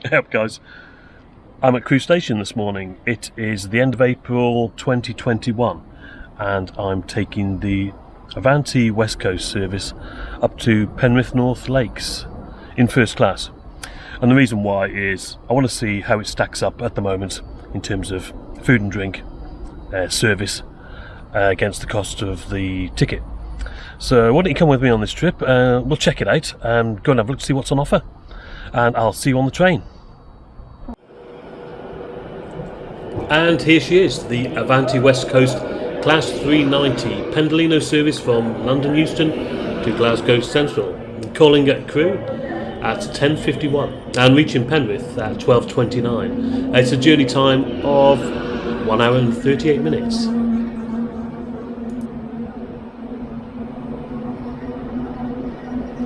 Hey up guys, I'm at Crewe station this morning. It is the end of April 2021 and I'm taking the Avanti West Coast service up to Penrith North Lakes in first class. And the reason why is I want to see how it stacks up at the moment in terms of food and drink service against the cost of the ticket. So why don't you come with me on this trip, we'll check it out and go and have a look to see what's on offer. And I'll see you on the train. And here she is, the Avanti West Coast Class 390 Pendolino service from London Euston to Glasgow Central, calling at Crewe at 10:51 and reaching Penrith at 12:29. It's a journey time of 1 hour and 38 minutes.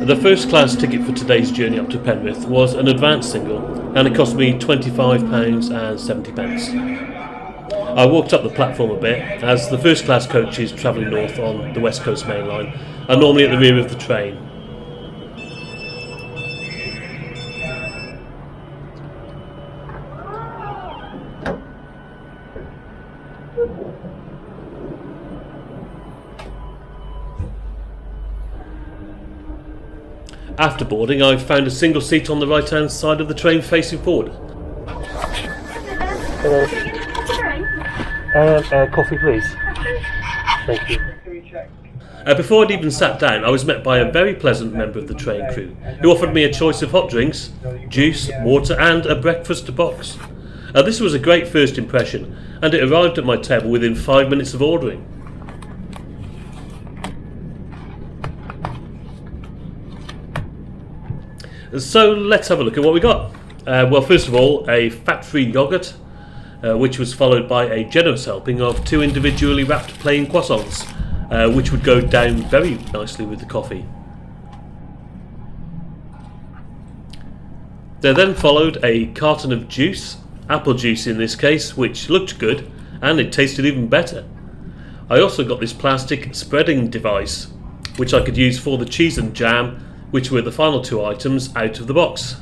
The first class ticket for today's journey up to Penrith was an advance single and it cost me £25.70. I walked up the platform a bit as the first class coaches travelling north on the West Coast main line are normally at the rear of the train. After boarding, I found a single seat on the right hand side of the train facing forward. Hello. Coffee please. Thank you. Before I'd even sat down, I was met by a very pleasant member of the train crew who offered me a choice of hot drinks, juice, water and a breakfast box. This was a great first impression and it arrived at my table within 5 minutes of ordering. So let's have a look at what we got. Well, first of all, a fat-free yoghurt, which was followed by a generous helping of 2 individually wrapped plain croissants, which would go down very nicely with the coffee. There then followed a carton of juice, apple juice in this case, which looked good and it tasted even better. I also got this plastic spreading device, which I could use for the cheese and jam, which were the final 2 items out of the box.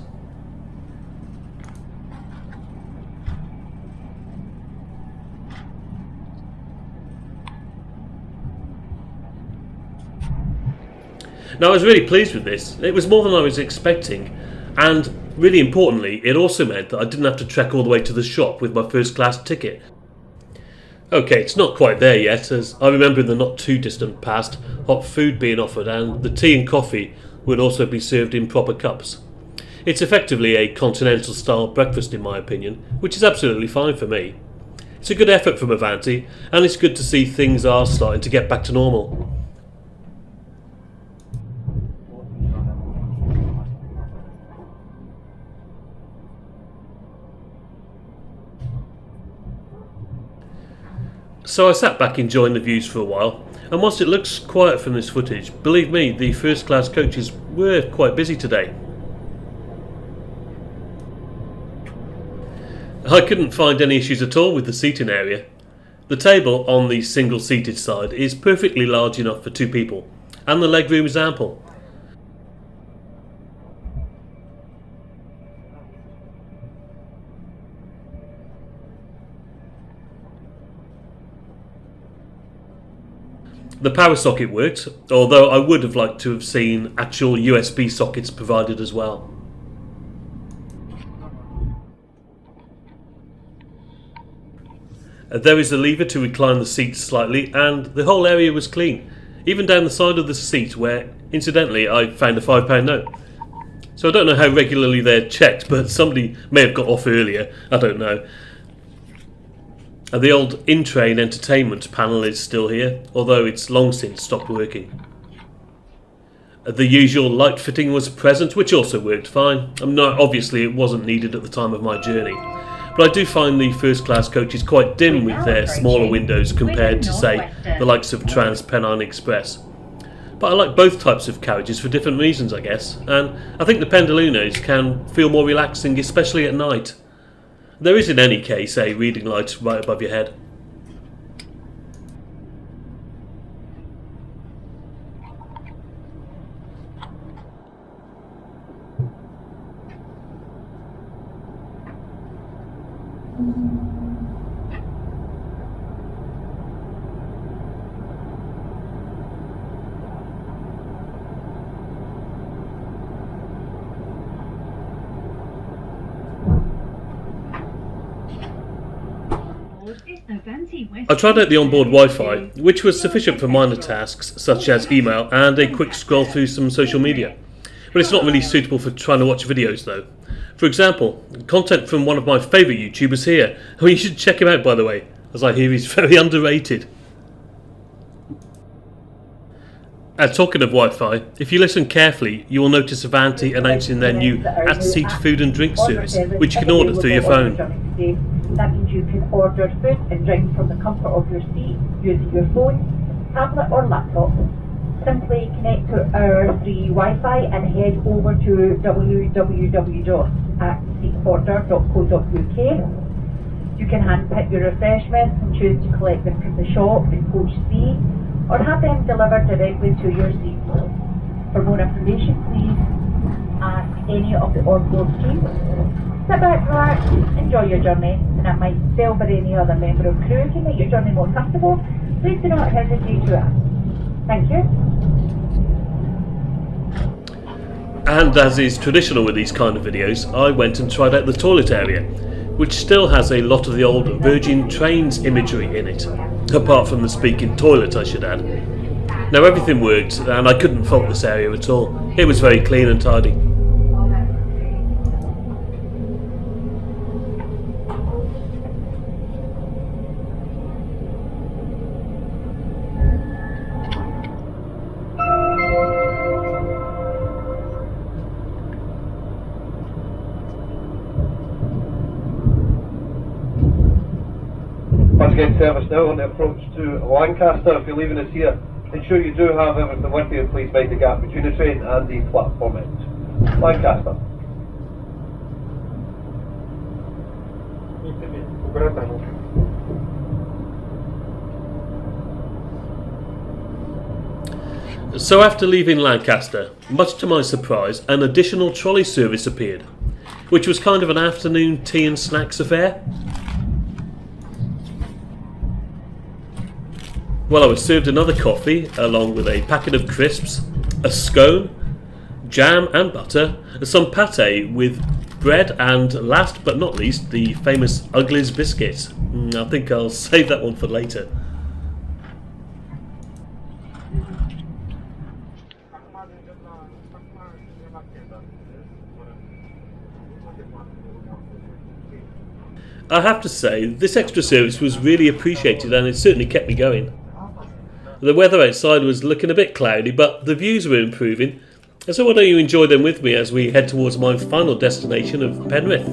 Now I was really pleased with this. It was more than I was expecting, and really importantly it also meant that I didn't have to trek all the way to the shop with my first class ticket. Okay, it's not quite there yet, as I remember in the not too distant past hot food being offered and the tea and coffee would also be served in proper cups. It's effectively a continental style breakfast in my opinion, which is absolutely fine for me. It's a good effort from Avanti and it's good to see things are starting to get back to normal. So I sat back enjoying the views for a while, and whilst it looks quiet from this footage, believe me, the first class coaches were quite busy today. I couldn't find any issues at all with the seating area. The table on the single seated side is perfectly large enough for 2 people, and the legroom is ample. The power socket worked, although I would have liked to have seen actual USB sockets provided as well. There is a lever to recline the seat slightly and the whole area was clean, even down the side of the seat where, incidentally, I found a £5 note. So I don't know how regularly they're checked, but somebody may have got off earlier, I don't know. The old in-train entertainment panel is still here, although it's long since stopped working. The usual light fitting was present, which also worked fine. Obviously it wasn't needed at the time of my journey, but I do find the first class coaches quite dim with their smaller windows compared to, say, the likes of Trans-Pennine Express. But I like both types of carriages for different reasons, I guess, and I think the Pendolinos can feel more relaxing, especially at night. There is in any case a reading light right above your head. I tried out the onboard Wi-Fi, which was sufficient for minor tasks such as email and a quick scroll through some social media. But it's not really suitable for trying to watch videos though. For example, content from one of my favourite YouTubers here, who you should check him out by the way, as I hear he's very underrated. Talking of Wi-Fi, if you listen carefully, you will notice Avanti announcing their new at-seat food and drink service, which you can order through your phone. That means you can order food and drink from the comfort of your seat using your phone, tablet or laptop. Simply connect to our free Wi-Fi and head over to www.atseatorder.co.uk. You can handpick your refreshments and choose to collect them from the shop in coach C, or have them delivered directly to your seat. For more information, please ask any of the onboard team. Sit back, relax, enjoy your journey, and if myself or any other member of Crewe can make your journey more comfortable, please do not hesitate to ask. Thank you. And as is traditional with these kind of videos, I went and tried out the toilet area, which still has a lot of the old Virgin Trains imagery in it. Apart from the speaking toilet, I should add. Now everything worked, and I couldn't fault this area at all. It was very clean and tidy. Once again, service now on the approach to Lancaster. If you're leaving us here, ensure you do have everything with you and please mind the gap between the train and the platform end. Lancaster. So after leaving Lancaster, much to my surprise, an additional trolley service appeared, which was kind of an afternoon tea and snacks affair. Well, I was served another coffee, along with a packet of crisps, a scone, jam and butter, some pâté with bread, and last but not least, the famous Uglies biscuits. I think I'll save that one for later. I have to say, this extra service was really appreciated and it certainly kept me going. The weather outside was looking a bit cloudy, but the views were improving, so why don't you enjoy them with me as we head towards my final destination of Penrith.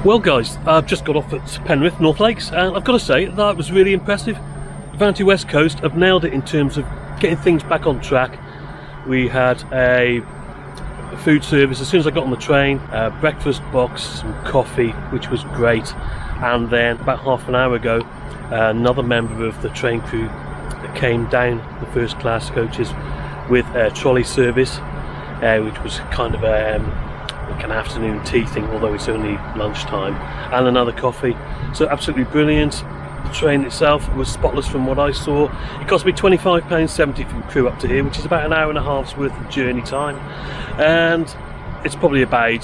Well guys, I've just got off at Penrith, North Lakes, and I've got to say that was really impressive. Avanti West Coast have nailed it in terms of getting things back on track. We had a food service as soon as I got on the train, a breakfast box, some coffee, which was great, and then about half an hour ago another member of the train crew came down the first class coaches with a trolley service, which was kind of like an afternoon tea thing, although it's only lunchtime, and another coffee. So absolutely brilliant. The train itself was spotless from what I saw. It cost me £25.70 from Crewe up to here, which is about an hour and a half's worth of journey time, and it's probably about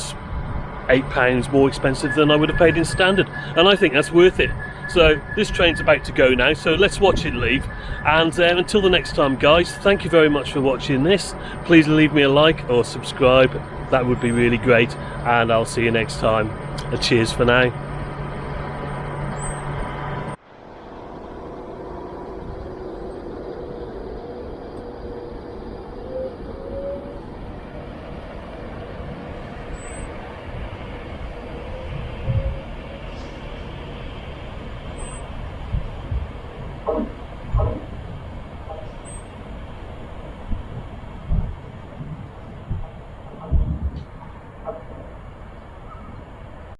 £8 more expensive than I would have paid in standard, and I think that's worth it. So this train's about to go now, so let's watch it leave, and until the next time guys, thank you very much for watching this. Please leave me a like or subscribe, that would be really great, and I'll see you next time. Cheers for now.